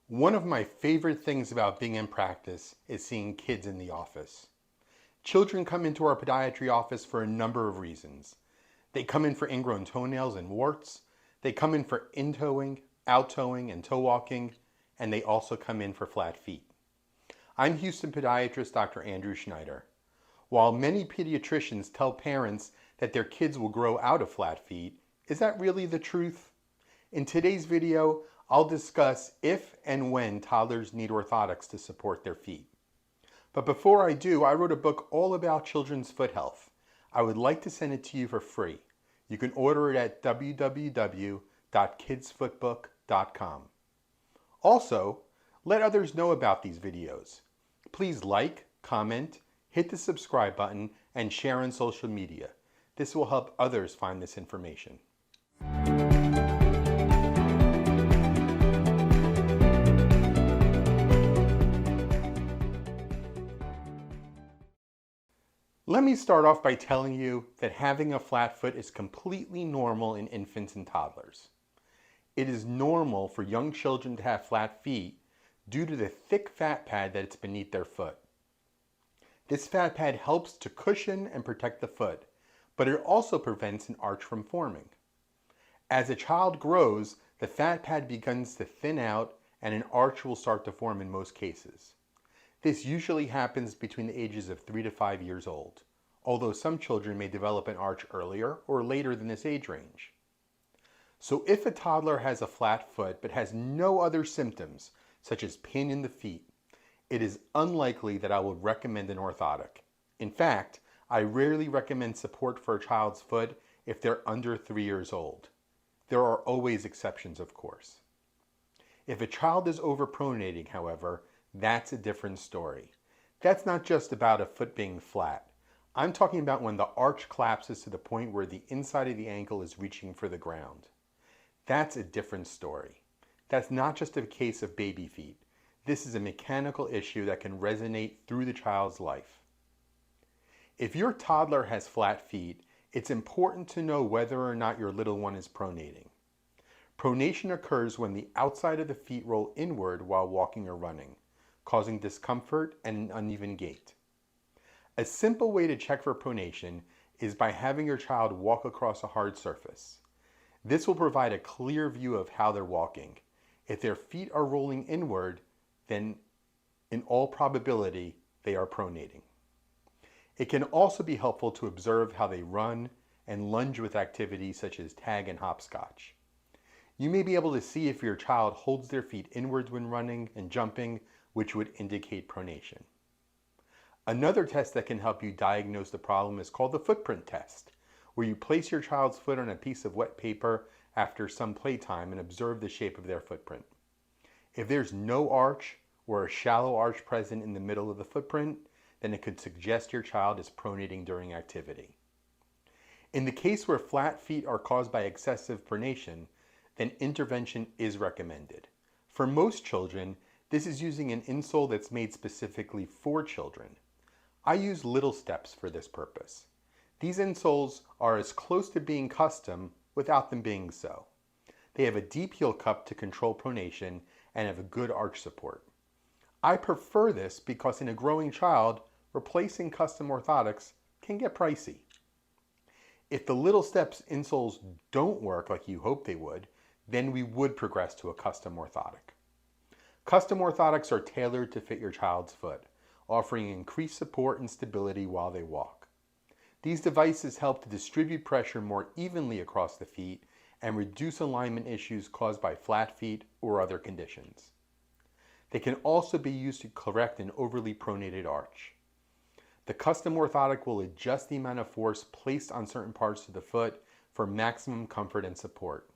One of my favorite things about being in practice is seeing kids in the office. Children come into our podiatry office for a number of reasons. They come in for ingrown toenails and warts. They come in for in-toeing, out-toeing, and toe walking. And they also come in for flat feet. I'm Houston podiatrist Dr. Andrew Schneider. While many pediatricians tell parents that their kids will grow out of flat feet, is that really the truth? In today's video, I'll discuss if and when toddlers need orthotics to support their feet. But before I do, I wrote a book all about children's foot health. I would like to send it to you for free. You can order it at www.kidsfootbook.com. Also, let others know about these videos. Please like, comment, hit the subscribe button, and share on social media. This will help others find this information. Let me start off by telling you that having a flat foot is completely normal in infants and toddlers. It is normal for young children to have flat feet due to the thick fat pad that's beneath their foot. This fat pad helps to cushion and protect the foot, but it also prevents an arch from forming. As a child grows, the fat pad begins to thin out and an arch will start to form in most cases. This usually happens between the ages of 3 to 5 years old, although some children may develop an arch earlier or later than this age range. So if a toddler has a flat foot but has no other symptoms, such as pain in the feet, it is unlikely that I will recommend an orthotic. In fact, I rarely recommend support for a child's foot if they're under 3 years old. There are always exceptions, of course. If a child is overpronating, however, that's a different story. That's not just about a foot being flat. I'm talking about when the arch collapses to the point where the inside of the ankle is reaching for the ground. That's a different story. That's not just a case of baby feet. This is a mechanical issue that can resonate through the child's life. If your toddler has flat feet, it's important to know whether or not your little one is pronating. Pronation occurs when the outside of the feet roll inward while walking or running, causing discomfort and an uneven gait. A simple way to check for pronation is by having your child walk across a hard surface. This will provide a clear view of how they're walking. If their feet are rolling inward, then in all probability, they are pronating. It can also be helpful to observe how they run and lunge with activities such as tag and hopscotch. You may be able to see if your child holds their feet inwards when running and jumping, which would indicate pronation. Another test that can help you diagnose the problem is called the footprint test, where you place your child's foot on a piece of wet paper after some playtime and observe the shape of their footprint. If there's no arch or a shallow arch present in the middle of the footprint, then it could suggest your child is pronating during activity. In the case where flat feet are caused by excessive pronation, then intervention is recommended. For most children, this is using an insole that's made specifically for children. I use Little Steps for this purpose. These insoles are as close to being custom without them being so. They have a deep heel cup to control pronation and have a good arch support. I prefer this because in a growing child, replacing custom orthotics can get pricey. If the Little Steps insoles don't work like you hope they would, then we would progress to a custom orthotic. Custom orthotics are tailored to fit your child's foot, offering increased support and stability while they walk. These devices help to distribute pressure more evenly across the feet and reduce alignment issues caused by flat feet or other conditions. They can also be used to correct an overly pronated arch. The custom orthotic will adjust the amount of force placed on certain parts of the foot for maximum comfort and support.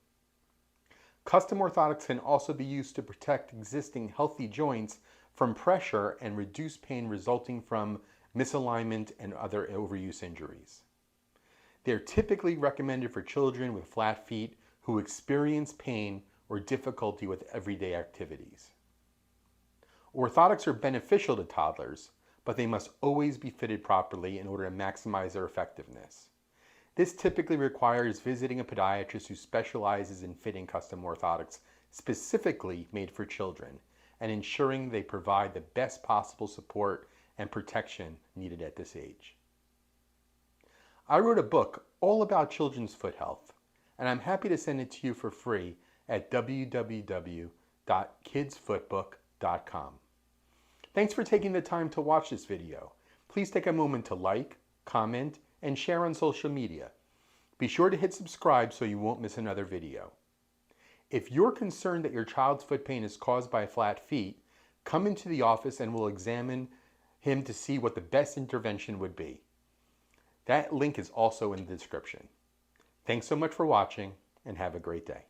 Custom orthotics can also be used to protect existing healthy joints from pressure and reduce pain resulting from misalignment and other overuse injuries. They're typically recommended for children with flat feet who experience pain or difficulty with everyday activities. Orthotics are beneficial to toddlers, but they must always be fitted properly in order to maximize their effectiveness. This typically requires visiting a podiatrist who specializes in fitting custom orthotics specifically made for children, and ensuring they provide the best possible support and protection needed at this age. I wrote a book all about children's foot health, and I'm happy to send it to you for free at www.kidsfootbook.com. Thanks for taking the time to watch this video. Please take a moment to like, comment, and share on social media. Be sure to hit subscribe so you won't miss another video. If you're concerned that your child's foot pain is caused by flat feet, come into the office and we'll examine him to see what the best intervention would be. That link is also in the description. Thanks so much for watching and have a great day.